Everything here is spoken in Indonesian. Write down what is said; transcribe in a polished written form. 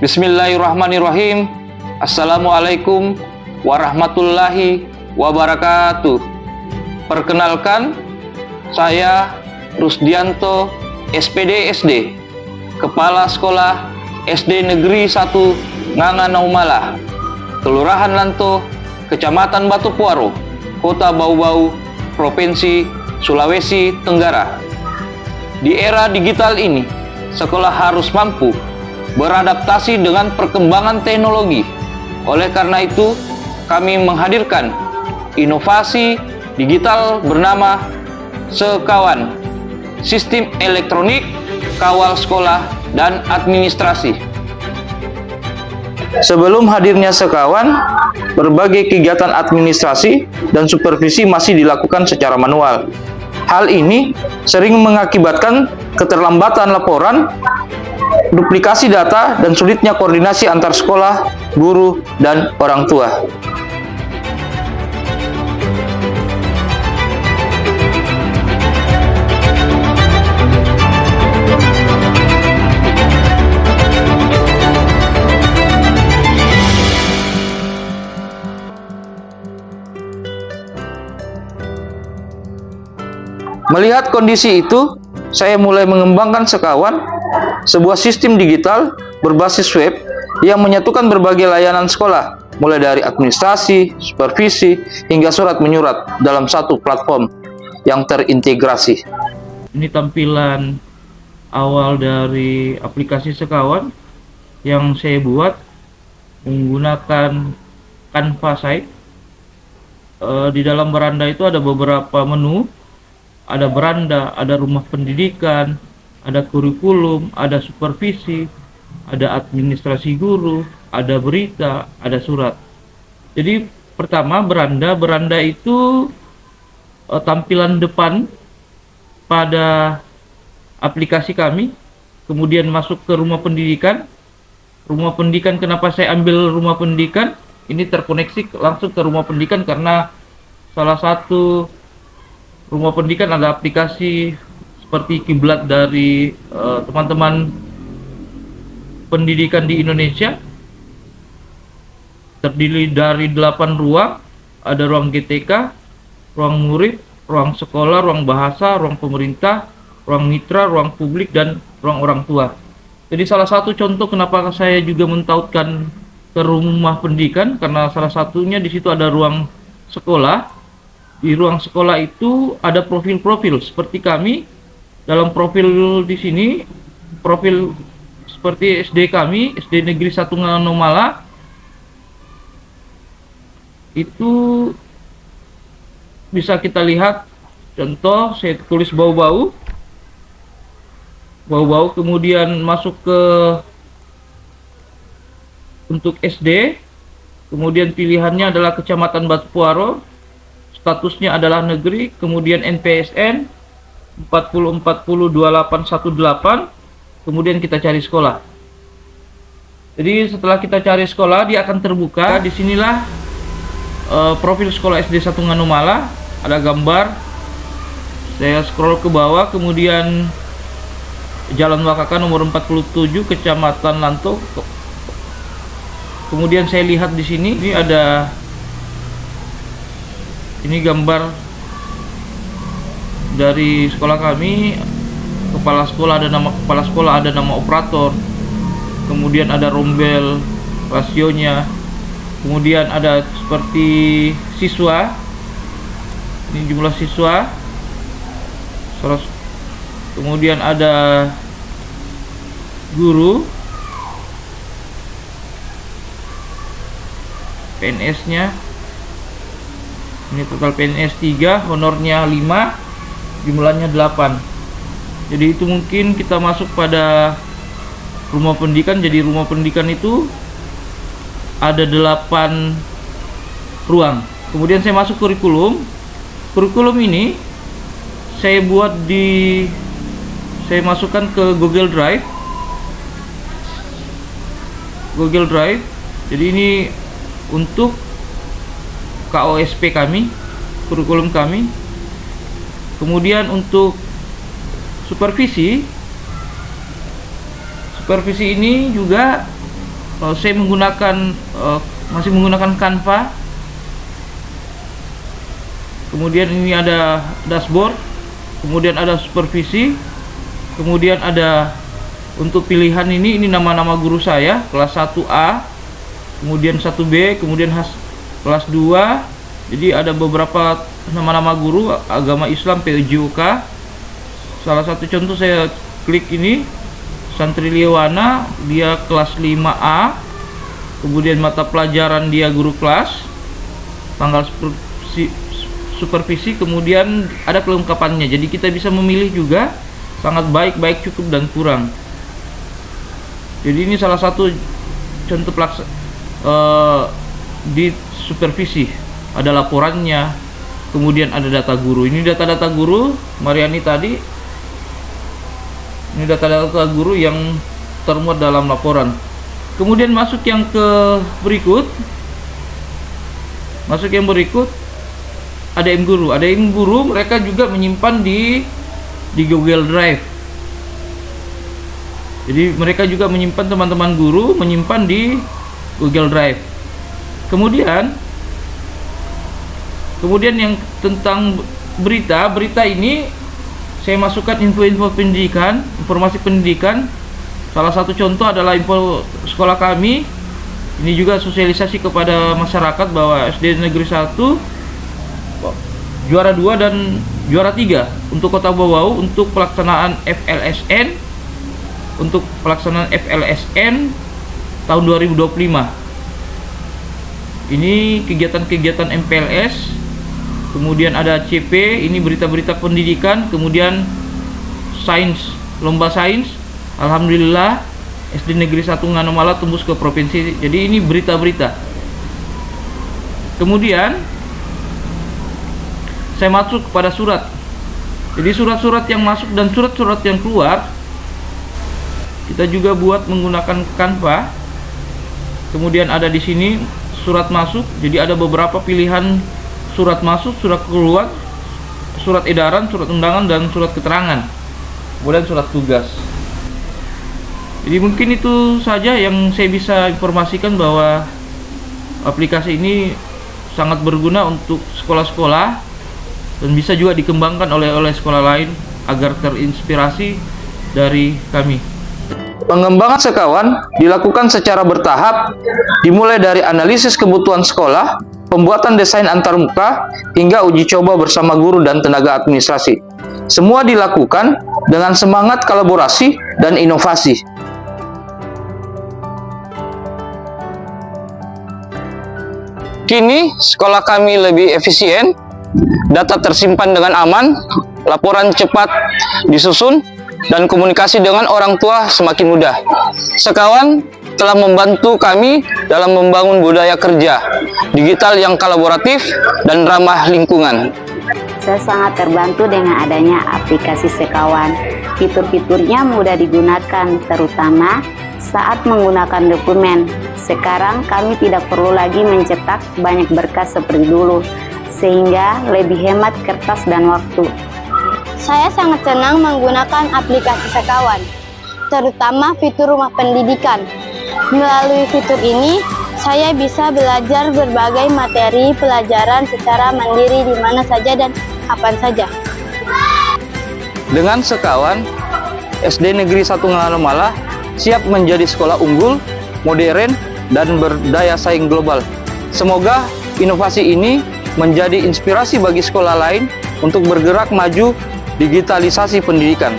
Bismillahirrahmanirrahim. Assalamualaikum warahmatullahi wabarakatuh. Perkenalkan, saya Rusdianto, SPD SD, Kepala Sekolah SD Negeri 1 Nganganaumala, Kelurahan Lanto, Kecamatan Batupuaro, Kota Bau-Bau, Provinsi Sulawesi Tenggara. Di era digital ini, sekolah harus mampu beradaptasi dengan perkembangan teknologi. Oleh karena itu, kami menghadirkan inovasi digital bernama Sekawan, Sistem Elektronik Kawal Sekolah dan Administrasi. Sebelum hadirnya Sekawan, berbagai kegiatan administrasi dan supervisi masih dilakukan secara manual. Hal ini sering mengakibatkan keterlambatan laporan, duplikasi data, dan sulitnya koordinasi antar sekolah, guru, dan orang tua. Melihat kondisi itu, saya mulai mengembangkan Sekawan, sebuah sistem digital berbasis web yang menyatukan berbagai layanan sekolah, mulai dari administrasi, supervisi, hingga surat menyurat dalam satu platform yang terintegrasi. Ini tampilan awal dari aplikasi Sekawan yang saya buat menggunakan Canva site. Di dalam beranda itu ada beberapa menu. Ada beranda, ada rumah pendidikan, ada kurikulum, ada supervisi, ada administrasi guru, ada berita, ada surat. Jadi pertama beranda itu tampilan depan pada aplikasi kami. Kemudian masuk ke rumah pendidikan. Rumah pendidikan, kenapa saya ambil rumah pendidikan? Ini terkoneksi langsung ke rumah pendidikan karena salah satu rumah pendidikan ada aplikasi seperti kiblat dari teman-teman pendidikan di Indonesia. Terdiri dari 8 ruang, ada ruang GTK, ruang murid, ruang sekolah, ruang bahasa, ruang pemerintah, ruang mitra, ruang publik, dan ruang orang tua. Jadi salah satu contoh kenapa saya juga mentautkan ke rumah pendidikan, karena salah satunya di situ ada ruang sekolah. Di ruang sekolah itu ada profil-profil seperti kami. Dalam profil di sini, profil seperti SD kami, SD Negeri 1 Nganganaumala, itu bisa kita lihat. Contoh, saya tulis Bau-Bau, kemudian masuk ke untuk SD, kemudian pilihannya adalah Kecamatan Batupuaro, statusnya adalah negeri, kemudian NPSN 40402818, kemudian kita cari sekolah. Jadi setelah kita cari sekolah, dia akan terbuka. Disinilah profil sekolah SD 1 Nganganaumala, ada gambar. Saya scroll ke bawah, kemudian Jalan Wakaka nomor 47, Kecamatan Lanto. Kemudian saya lihat di sini, ini gambar dari sekolah kami. Kepala sekolah, ada nama kepala sekolah, ada nama operator, kemudian ada rombel rasionya, kemudian ada seperti siswa, ini jumlah siswa, kemudian ada guru, PNS nya, ini total PNS 3, honornya 5, jumlahnya 8. Jadi itu mungkin kita masuk pada rumah pendidikan. Jadi rumah pendidikan itu ada 8 ruang. Kemudian saya masuk kurikulum. Kurikulum ini saya buat di saya masukkan ke Google Drive. Jadi ini untuk KOSP kami, kurikulum kami. Kemudian untuk supervisi ini juga saya masih menggunakan Canva. Kemudian ini ada dashboard, kemudian ada supervisi, kemudian ada untuk pilihan ini nama-nama guru saya, kelas 1A, kemudian 1B, kemudian kelas 2. Jadi ada beberapa nama-nama guru agama Islam PJOK. Salah satu contoh saya klik ini, Santri Liewana, dia kelas 5A. Kemudian mata pelajaran dia guru kelas, tanggal supervisi, kemudian ada kelengkapannya. Jadi kita bisa memilih juga sangat baik, cukup, dan kurang. Jadi ini salah satu contoh di supervisi. Ada laporannya, kemudian ada data guru. Ini data-data guru Mariani tadi. Ini data-data guru yang termuat dalam laporan. Kemudian masuk yang berikut, ADM guru mereka juga menyimpan di Google Drive. Jadi mereka juga menyimpan, teman-teman guru menyimpan di Google Drive. Kemudian yang tentang berita ini saya masukkan info-info pendidikan, informasi pendidikan. Salah satu contoh adalah info sekolah kami. Ini juga sosialisasi kepada masyarakat bahwa SD Negeri 1 juara 2 dan juara 3 untuk Kota Bawau untuk pelaksanaan FLSN tahun 2025. Ini kegiatan-kegiatan MPLS, kemudian ada CP, ini berita-berita pendidikan, kemudian sains, lomba sains. Alhamdulillah SD Negeri 1 Nganomala tembus ke provinsi. Jadi ini berita-berita. Kemudian saya masuk kepada surat. Jadi surat-surat yang masuk dan surat-surat yang keluar kita juga buat menggunakan Canva. Kemudian ada di sini surat masuk. Jadi ada beberapa pilihan surat masuk, surat keluar, surat edaran, surat undangan, dan surat keterangan. Kemudian surat tugas. Jadi mungkin itu saja yang saya bisa informasikan, bahwa aplikasi ini sangat berguna untuk sekolah-sekolah dan bisa juga dikembangkan oleh sekolah lain agar terinspirasi dari kami. Pengembangan sekawan dilakukan secara bertahap, dimulai dari analisis kebutuhan sekolah, pembuatan desain antarmuka, hingga uji coba bersama guru dan tenaga administrasi. Semua dilakukan dengan semangat kolaborasi dan inovasi. Kini, sekolah kami lebih efisien, data tersimpan dengan aman, laporan cepat disusun, dan komunikasi dengan orang tua semakin mudah. Sekawan telah membantu kami dalam membangun budaya kerja digital yang kolaboratif dan ramah lingkungan. Saya sangat terbantu dengan adanya aplikasi Sekawan. Fitur-fiturnya mudah digunakan, terutama saat menggunakan dokumen. Sekarang kami tidak perlu lagi mencetak banyak berkas seperti dulu, sehingga lebih hemat kertas dan waktu. Saya sangat senang menggunakan aplikasi Sekawan, terutama fitur rumah pendidikan. Melalui fitur ini, saya bisa belajar berbagai materi pelajaran secara mandiri di mana saja dan kapan saja. Dengan Sekawan, SD Negeri 1 Nganomala siap menjadi sekolah unggul, modern, dan berdaya saing global. Semoga inovasi ini menjadi inspirasi bagi sekolah lain untuk bergerak maju digitalisasi pendidikan.